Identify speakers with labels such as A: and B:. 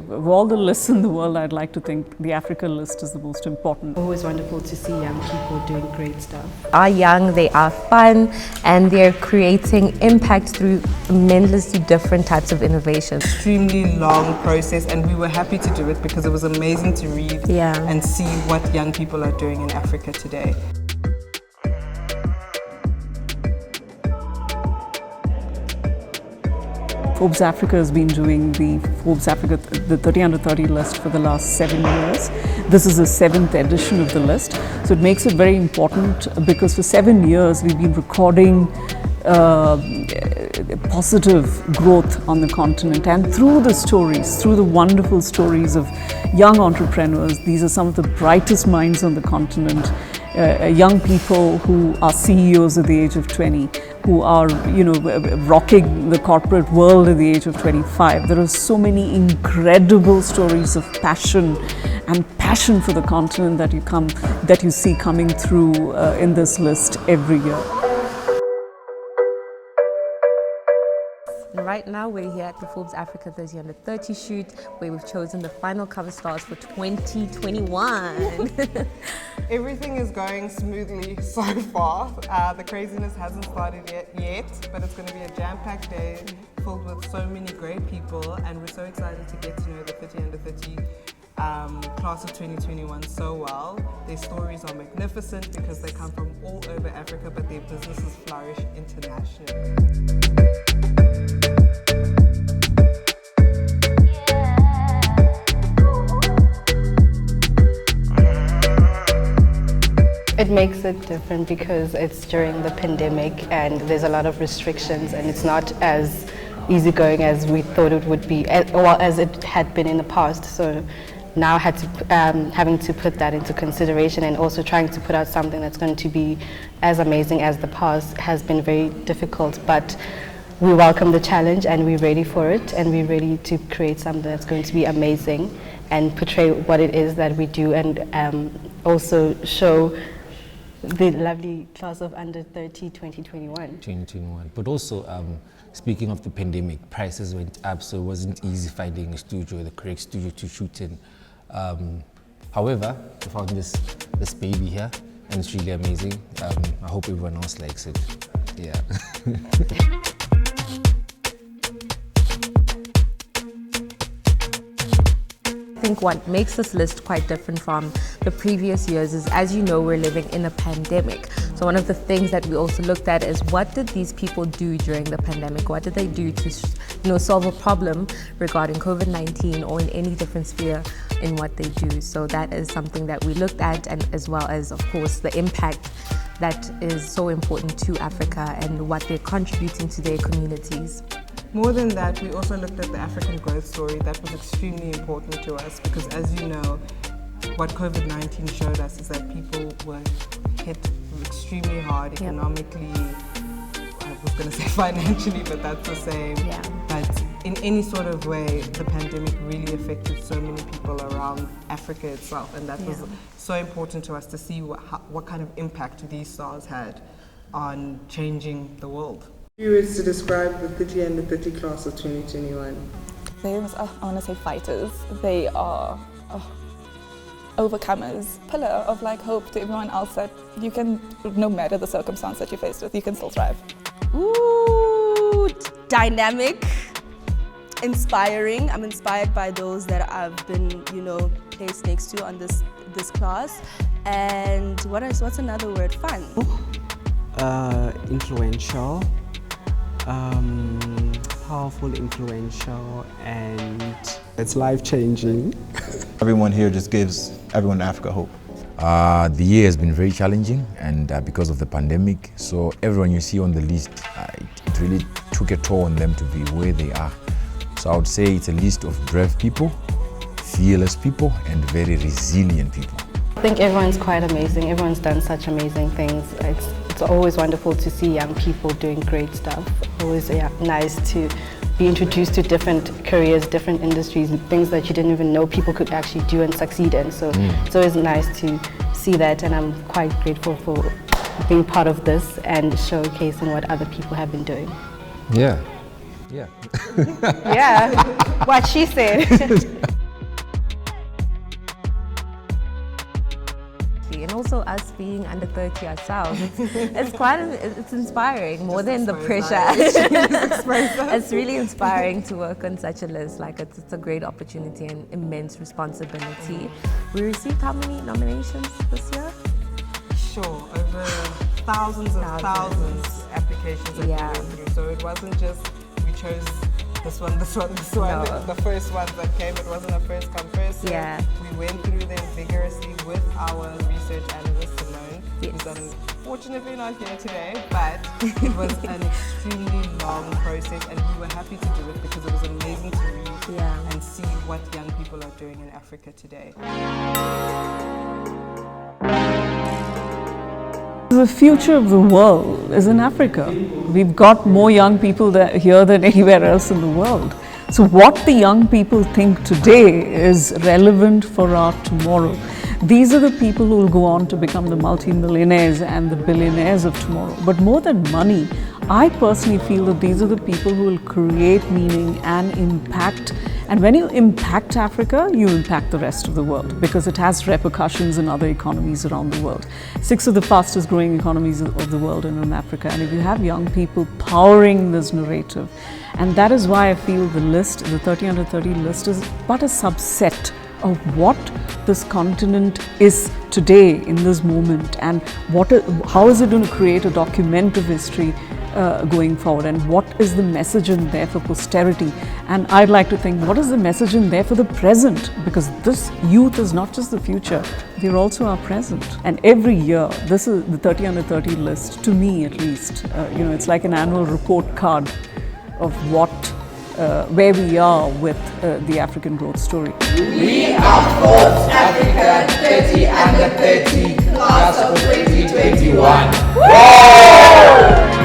A: of all the lists in the world, I'd like to think the Africa list is the most important.
B: Always wonderful to see young people doing great stuff.
C: Are young, they are fun, and they're creating impact through tremendously different types of innovations.
D: Extremely long process, and we were happy to do it because it was amazing to read and see what young people are doing in Africa today.
A: Forbes Africa has been doing the Forbes Africa, the 30 under 30 list for the last 7 years. This is the 7th edition of the list. So it makes it very important because for 7 years we've been recording positive growth on the continent, and through the stories, through the wonderful stories of young entrepreneurs, these are some of the brightest minds on the continent. Young people who are CEOs at the age of 20, who are, rocking the corporate world at the age of 25. There are so many incredible stories of passion for the continent that you see coming through in this list every year.
C: Right now we're here at the Forbes Africa 30 under 30 shoot, where we've chosen the final cover stars for 2021.
D: Everything is going smoothly so far. The craziness hasn't started yet, but it's going to be a jam-packed day filled with so many great people, and we're so excited to get to know the 30 under 30 class of 2021 so well. Their stories are magnificent because they come from all over Africa, but their businesses flourish internationally.
B: It makes it different because it's during the pandemic and there's a lot of restrictions, and it's not as easygoing as we thought it would be, as it had been in the past. So now having to put that into consideration and also trying to put out something that's going to be as amazing as the past has been very difficult. But we welcome the challenge and we're ready for it, and we're ready to create something that's going to be amazing and portray what it is that we do, and also show the lovely class of under 30 2021.
E: But also, speaking of the pandemic, prices went up, so it wasn't easy finding a studio, the correct studio to shoot in. However, we found this baby here, and it's really amazing. I hope everyone else likes it. Yeah.
C: I think what makes this list quite different from the previous years is, as you know, we're living in a pandemic. So one of the things that we also looked at is, what did these people do during the pandemic? What did they do to solve a problem regarding COVID-19 or in any different sphere in what they do? So that is something that we looked at, and as well as, of course, the impact that is so important to Africa and what they're contributing to their communities.
D: More than that, we also looked at the African growth story. That was extremely important to us because, as you know, what COVID-19 showed us is that people were hit extremely hard economically. I was going to say financially, but that's the same. Yeah. But in any sort of way, the pandemic really affected so many people around Africa itself, and that was so important to us to see what kind of impact these stars had on changing the world. You were to describe the 30 and the 30 class of 2021.
F: I want to say fighters. They are overcomers, pillar of hope to everyone else that you can, no matter the circumstance that you're faced with, you can still thrive.
G: Ooh, dynamic, inspiring. I'm inspired by those that I've been, placed next to on this class. And what's another word? Fun.
H: Influential. Powerful, influential, and it's life-changing.
I: Everyone here just gives everyone in Africa hope.
J: The year has been very challenging, and because of the pandemic, so everyone you see on the list, it really took a toll on them to be where they are. So I would say it's a list of brave people, fearless people, and very resilient people.
B: I think everyone's quite amazing. Everyone's done such amazing things. It's always wonderful to see young people doing great stuff. Always nice to be introduced to different careers, different industries, things that you didn't even know people could actually do and succeed in. So it's always nice to see that, and I'm quite grateful for being part of this and showcasing what other people have been doing.
E: Yeah.
B: Yeah, what she said.
C: also us being under 30 ourselves. It's inspiring more than the pressure. It's really inspiring to work on such a list. Like it's a great opportunity and immense responsibility. We received how many nominations this year?
D: Sure, over thousands applications that we went through. So it wasn't just we chose this one.
C: No.
D: The first ones that came, it wasn't a first come first serve.
C: Yeah.
D: We went through them vigorously with our research analyst Simone, who's unfortunately not here today, but it was an extremely long process and we were happy to do it because it was amazing to read and see what young people are doing in Africa today.
A: The future of the world is in Africa. We've got more young people here than anywhere else in the world. So what the young people think today is relevant for our tomorrow. These are the people who will go on to become the multi-millionaires and the billionaires of tomorrow. But more than money, I personally feel that these are the people who will create meaning and impact. And when you impact Africa, you impact the rest of the world because it has repercussions in other economies around the world. 6 of the fastest growing economies of the world are in Africa. And if you have young people powering this narrative, and that is why I feel the list, the 30 under 30 list, is but a subset of what this continent is today in this moment, and how is it going to create a document of history going forward, and what is the message in there for posterity. And I'd like to think, what is the message in there for the present, because this youth is not just the future, they're also our present. And every year, this is the 30 under 30 list, to me at least, it's like an annual report card of where we are with the African growth story.
K: We are Forbes Africa 30 under 30 class of 2021. Woo!